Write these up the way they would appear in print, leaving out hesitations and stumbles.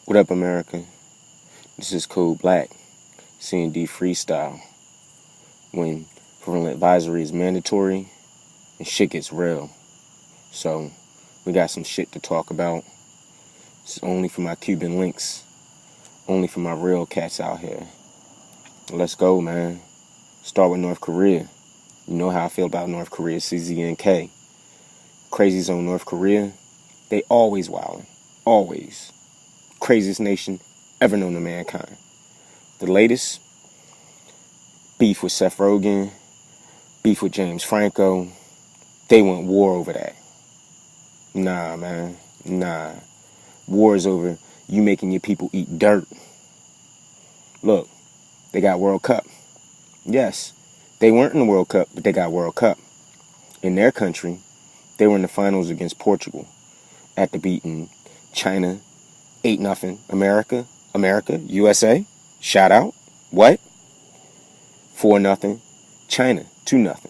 What up, America? This is Code Black, CND Freestyle. When parental advisory is mandatory and shit gets real. So, we got some shit to talk about. It's only for my Cuban links. Only for my real cats out here. Let's go, man. Start with North Korea. You know how I feel about North Korea, CZNK. Crazies on North Korea, they always wildin'. Always. Craziest nation ever known to mankind. The latest, beef with Seth Rogen, beef with James Franco. They want war over that. Nah, man. Nah. War is over you making your people eat dirt. Look, they got World Cup. Yes, they weren't in the World Cup, but they got World Cup. In their country, they were in the finals against Portugal after beating China 8-0. America, USA, shout out. What? 4-0. China, 2-0.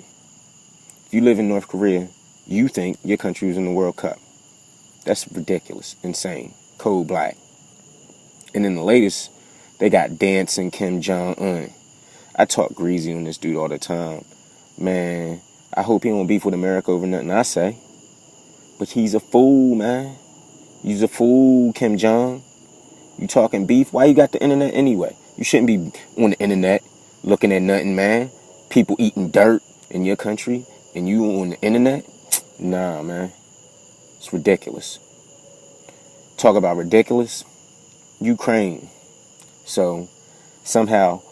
If you live in North Korea, you think your country was in the World Cup. That's ridiculous, insane. Code Black. And then the latest, they got dancing Kim Jong-un. I talk greasy on this dude all the time. Man, I hope he don't beef with America over nothing I say. But he's a fool, man. He's a fool, Kim Jong. You talking beef? Why you got the internet anyway? You shouldn't be on the internet looking at nothing, man. People eating dirt in your country and you on the internet? Nah, man. It's ridiculous. Talk about ridiculous. Ukraine. So, somehow,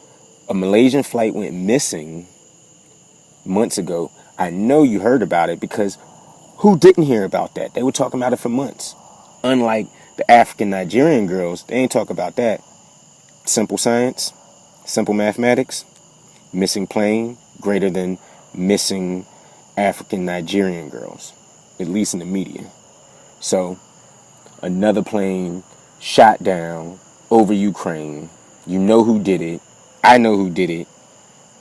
a Malaysian flight went missing months ago. I know you heard about it because who didn't hear about that? They were talking about it for months. Unlike the African Nigerian girls, they ain't talk about that. Simple science, simple mathematics, missing plane greater than missing African Nigerian girls, at least in the media. So, another plane shot down over Ukraine. You know who did it. I know who did it.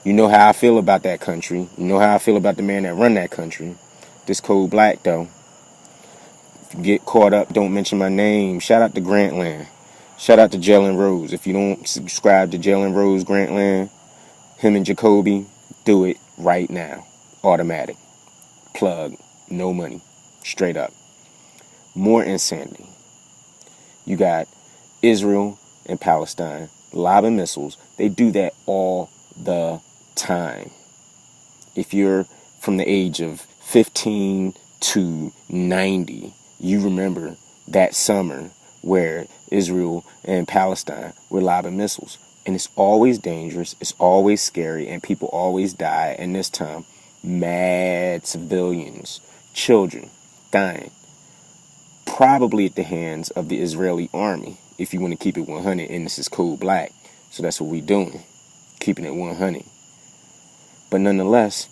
You know how I feel about that country. You know how I feel about the man that run that country. This Code Black, though. If you get caught up, don't mention my name. Shout out to Grantland. Shout out to Jalen Rose. If you don't subscribe to Jalen Rose Grantland, him and Jacoby, do it right now. Automatic. Plug. No money. Straight up. More insanity. You got Israel and Palestine lobbing missiles. They do that all the time. If you're from the age of 15 to 90, you remember that summer where Israel and Palestine were lobbing missiles. And it's always dangerous, it's always scary, and people always die. And this time, mad civilians, children, dying. Probably at the hands of the Israeli army, if you want to keep it 100, and this is Code Black. So that's what we doing, keeping it 100. But nonetheless,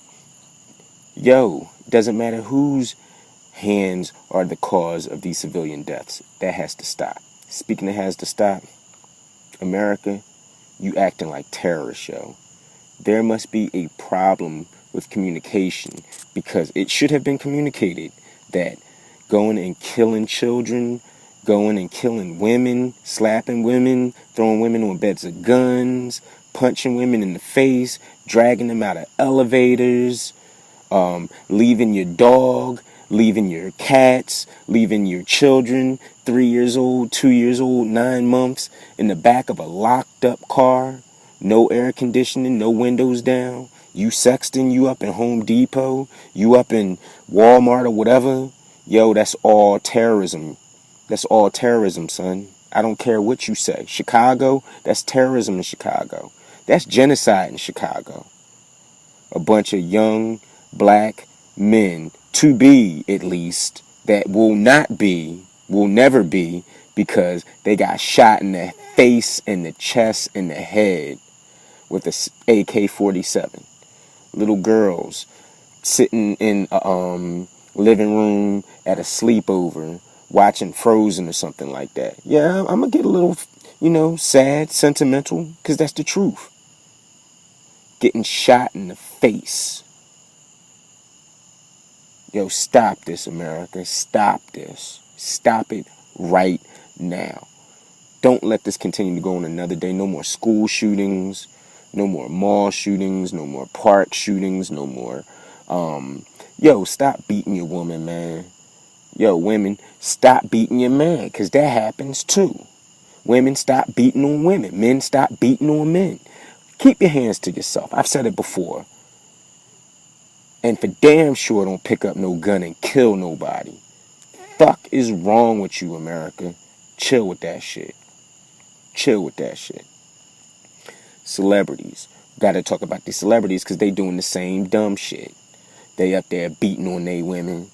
doesn't matter whose hands are the cause of these civilian deaths. That has to stop. Speaking of has to stop, America, you acting like terrorists, yo. There must be a problem with communication because it should have been communicated that going and killing children, going and killing women, slapping women, throwing women on beds of guns, punching women in the face, dragging them out of elevators, leaving your dog, leaving your cats, leaving your children, 3 years old, 2 years old, 9 months, in the back of a locked up car, no air conditioning, no windows down, you sexting, you up in Home Depot, you up in Walmart or whatever. Yo, that's all terrorism. That's all terrorism, son. I don't care what you say. Chicago, that's terrorism in Chicago. That's genocide in Chicago. A bunch of young black men, to be at least, that will never be, because they got shot in the face, in the chest, in the head with a AK-47. Little girls sitting in a living room at a sleepover watching Frozen or something like that. Yeah, I'm going to get a little, sad, sentimental, because that's the truth. Getting shot in the face. Yo, stop this, America. Stop this. Stop it right now. Don't let this continue to go on another day. No more school shootings, no more mall shootings, no more park shootings, no more. Yo, stop beating your woman, man. Yo, women, stop beating your man, because that happens too. Women, stop beating on women. Men, stop beating on men. Keep your hands to yourself. I've said it before. And for damn sure, don't pick up no gun and kill nobody. Fuck is wrong with you, America? Chill with that shit. Chill with that shit. Celebrities. Gotta talk about these celebrities because they doing the same dumb shit. They up there beating on they women.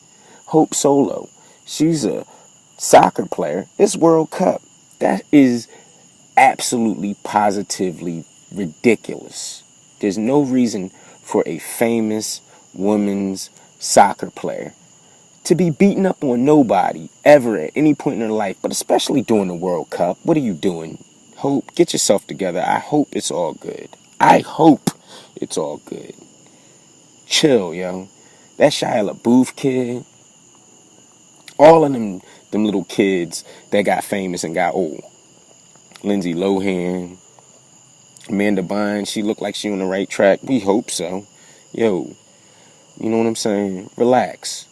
Hope Solo. She's a soccer player. It's World Cup. That is absolutely, positively ridiculous. There's no reason for a famous woman's soccer player to be beating up on nobody ever at any point in their life, but especially during the World Cup. What are you doing? Hope, get yourself together. I hope it's all good. I hope it's all good. Chill, yo. That Shia LaBeouf kid, all of them little kids that got famous and got old. Lindsay Lohan, Amanda Bynes, she looked like she on the right track. We hope so. Yo, you know what I'm saying? Relax.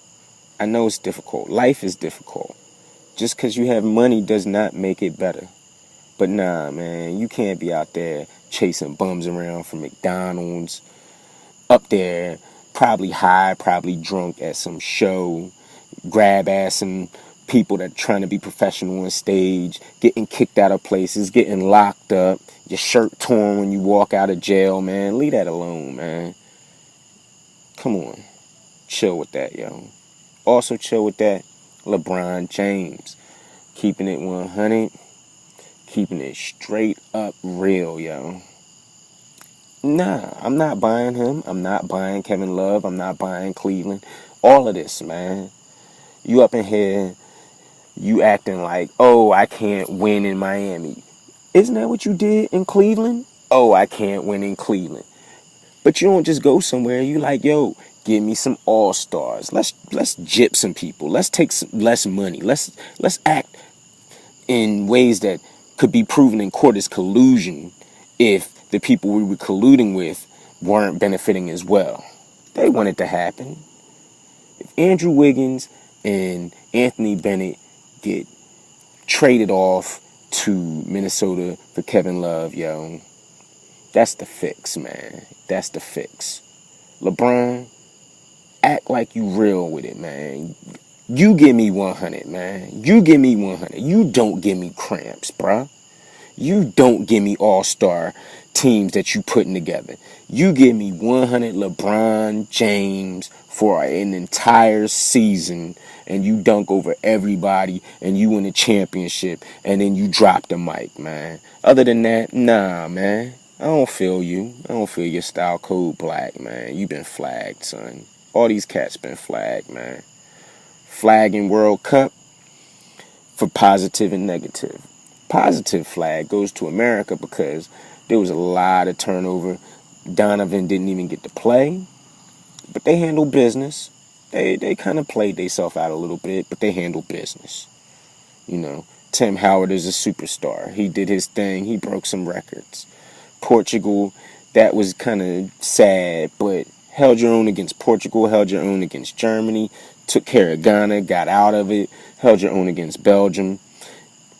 I know it's difficult. Life is difficult. Just because you have money does not make it better. But nah, man, you can't be out there chasing bums around from McDonald's, up there, probably high, probably drunk at some show, grab-assing people that are trying to be professional on stage, getting kicked out of places, getting locked up, your shirt torn when you walk out of jail, man. Leave that alone, man. Come on. Chill with that, yo. Also chill with that, LeBron James. Keeping it 100. Keeping it straight up real, yo. Nah, I'm not buying him. I'm not buying Kevin Love. I'm not buying Cleveland. All of this, man. You up in here, you acting like, oh, I can't win in Miami. Isn't that what you did in Cleveland? Oh, I can't win in Cleveland. But you don't just go somewhere. You like, yo, give me some all-stars. Let's gyp some people. Let's take some less money. Let's act in ways that could be proven in court as collusion if the people we were colluding with weren't benefiting as well. They want it to happen. If Andrew Wiggins and Anthony Bennett get traded off to Minnesota for Kevin Love, yo, that's the fix, man. That's the fix. LeBron, act like you real with it, man. You give me 100, man. You give me 100. You don't give me cramps, bruh. You don't give me all-star teams that you putting together. You give me 100 LeBron James for an entire season, and you dunk over everybody, and you win a championship, and then you drop the mic, man. Other than that, nah, man. I don't feel you. I don't feel your style code black, man. You been flagged, son. All these cats been flagged, man. Flagging World Cup for positive and negative. Positive flag goes to America because there was a lot of turnover. Donovan didn't even get to play, but they handled business. They kind of played themselves out a little bit, but they handled business. You know, Tim Howard is a superstar. He did his thing. He broke some records. Portugal, that was kind of sad, but held your own against Portugal, held your own against Germany, took care of Ghana, got out of it, held your own against Belgium.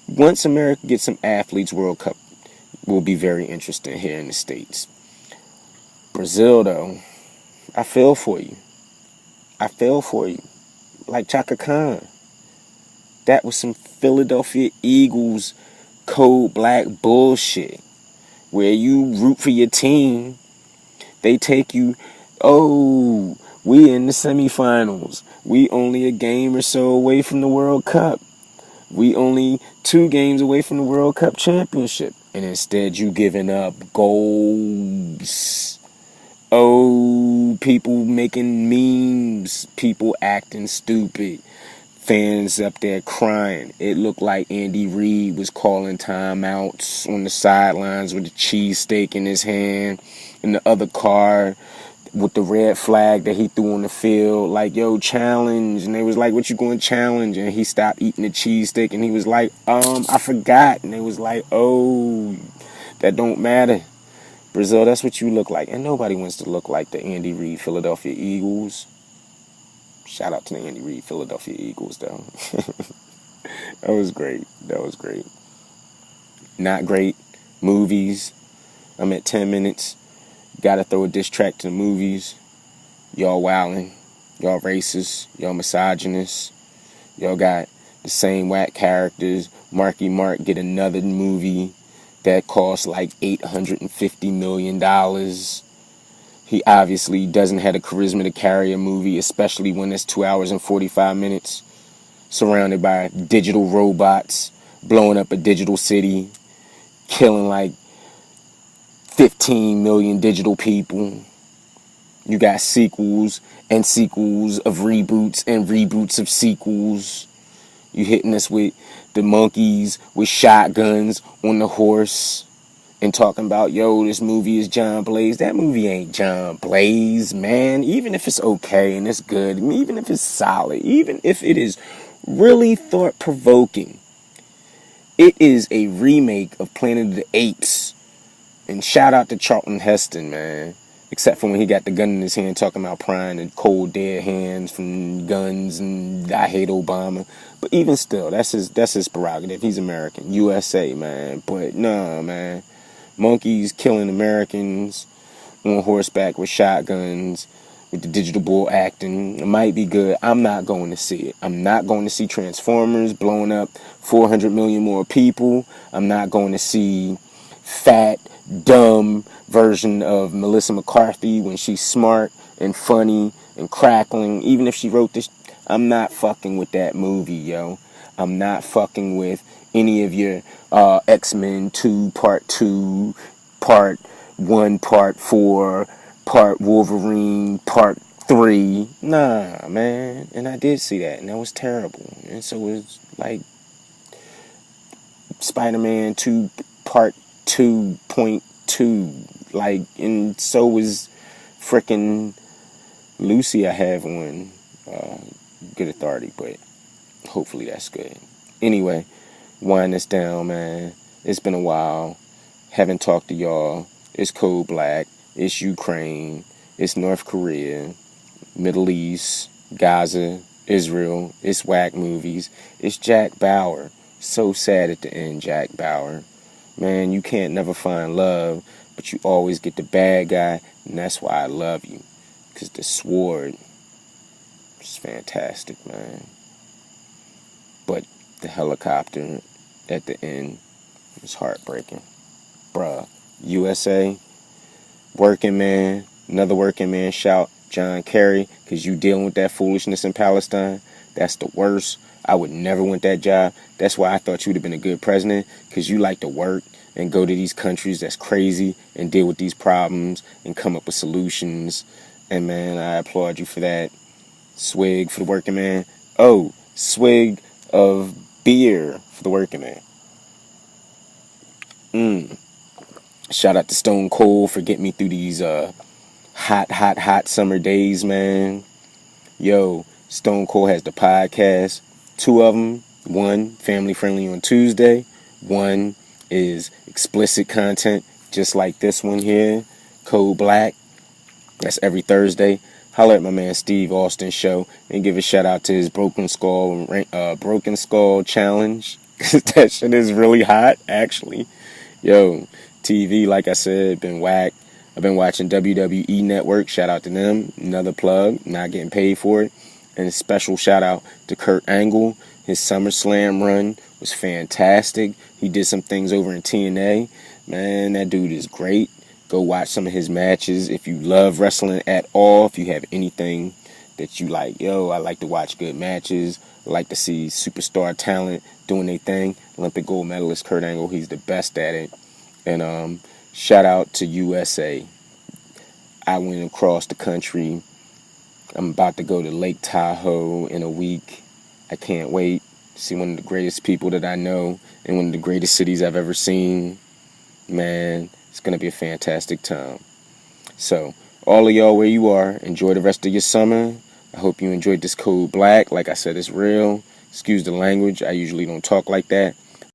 Once America gets some athletes, World Cup will be very interesting here in the States. Brazil, though, I feel for you. I feel for you. Like Chaka Khan. That was some Philadelphia Eagles code black bullshit. Where you root for your team, they take you, oh, we in the semifinals. We only a game or so away from the World Cup. We only 2 games away from the World Cup championship. And instead you giving up goals. Oh, people making memes. People acting stupid. Fans up there crying. It looked like Andy Reid was calling timeouts on the sidelines with a cheesesteak in his hand. In the other car, with the red flag that he threw on the field, like, yo, challenge. And they was like, what you going to challenge? And he stopped eating the cheese stick, and he was like, I forgot. And they was like, oh, that don't matter. Brazil, that's what you look like. And nobody wants to look like the Andy Reid Philadelphia Eagles. Shout out to the Andy Reid Philadelphia Eagles, though. That was great. That was great. Not great. Movies. I'm at 10 minutes. Gotta throw a diss track to the movies. Y'all wildin'. Y'all racist. Y'all misogynist. Y'all got the same whack characters. Marky Mark get another movie that costs like $850 million. He obviously doesn't have the charisma to carry a movie, especially when it's 2 hours and 45 minutes, surrounded by digital robots, blowing up a digital city, killing like 15 million digital people. You got sequels and sequels of reboots and reboots of sequels. You hitting us with the monkeys with shotguns on the horse and talking about, yo, this movie is John Blaze. That movie ain't John Blaze, man. Even if it's okay and it's good, even if it's solid, even if it is really thought-provoking, it is a remake of Planet of the Apes. And shout out to Charlton Heston, man. Except for when he got the gun in his hand talking about prying and cold dead hands from guns and I hate Obama. But even still, that's his prerogative. He's American. USA, man. But nah, man. Monkeys killing Americans on horseback with shotguns, with the digital bull acting. It might be good. I'm not going to see it. I'm not going to see Transformers blowing up 400 million more people. I'm not going to see fat, dumb version of Melissa McCarthy when she's smart and funny and crackling. Even if she wrote this, I'm not fucking with that movie, yo. I'm not fucking with any of your X-Men 2, Part 2, Part 1, Part 4, Part Wolverine, Part 3. Nah, man. And I did see that, and that was terrible. And so it was like Spider-Man 2, Part 2.2, like, and so was frickin' Lucy. I have on Good Authority, but hopefully that's good. Anyway, wind this down, man. It's been a while. Haven't talked to y'all. It's Cold Black. It's Ukraine. It's North Korea. Middle East. Gaza. Israel. It's whack movies. It's Jack Bauer. So sad at the end, Jack Bauer. Man, you can't never find love, but you always get the bad guy, and that's why I love you. Because the sword is fantastic, man. But the helicopter at the end was heartbreaking. Bruh, USA, working man, another working man shout, John Kerry, because you dealing with that foolishness in Palestine. That's the worst. I would never want that job. That's why I thought you would have been a good president, because you like to work and go to these countries that's crazy and deal with these problems and come up with solutions. And man, I applaud you for that. Swig for the working man. Oh, swig of beer for the working man. Shout out to Stone Cold for getting me through these hot summer days, man. Yo, Stone Cold has the podcast. 2 of them. One, family friendly on Tuesday. One is explicit content, just like this one here. Code Black. That's every Thursday. Holler at my man Steve Austin show and give a shout out to his Broken Skull challenge. That shit is really hot, actually. Yo, TV, like I said, been whack. I've been watching WWE Network. Shout out to them. Another plug. Not getting paid for it. And a special shout out to Kurt Angle. His SummerSlam run was fantastic. He did some things over in TNA. Man, that dude is great. Go watch some of his matches. If you love wrestling at all, if you have anything that you like, yo, I like to watch good matches. I like to see superstar talent doing their thing. Olympic gold medalist Kurt Angle, he's the best at it. And shout out to USA. I went across the country. I'm about to go to Lake Tahoe in a week. I can't wait to see one of the greatest people that I know in one of the greatest cities I've ever seen. Man, it's going to be a fantastic time. So, all of y'all where you are, enjoy the rest of your summer. I hope you enjoyed this Code Black. Like I said, it's real. Excuse the language. I usually don't talk like that.